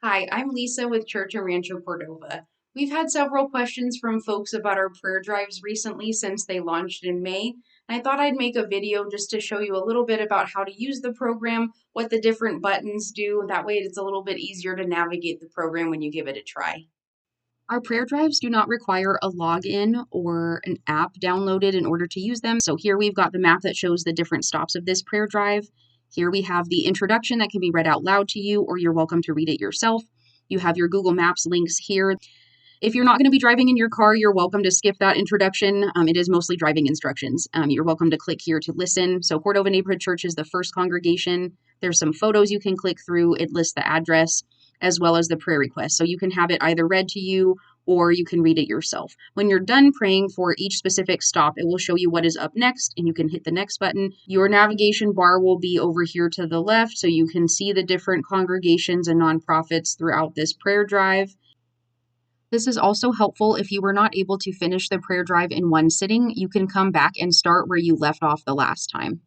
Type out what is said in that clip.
Hi, I'm Lisa with Church in Rancho Cordova. We've had several questions from folks about our prayer drives recently since they launched in May. And I thought I'd make a video just to show you a little bit about how to use the program, what the different buttons do. That way it's a little bit easier to navigate the program when you give it a try. Our prayer drives do not require a login or an app downloaded in order to use them. So here we've got the map that shows the different stops of this prayer drive. Here we have the introduction that can be read out loud to you, or you're welcome to read it yourself. You have your Google Maps links here. If you're not going to be driving in your car, you're welcome to skip that introduction. It is mostly driving instructions. You're welcome to click here to listen. So Cordova Neighborhood Church is the first congregation. There's some photos you can click through. It lists the address as well as the prayer request. So you can have it either read to you or you can read it yourself. When you're done praying for each specific stop, it will show you what is up next and you can hit the next button. Your navigation bar will be over here to the left so you can see the different congregations and nonprofits throughout this prayer drive. This is also helpful if you were not able to finish the prayer drive in one sitting. You can come back and start where you left off the last time.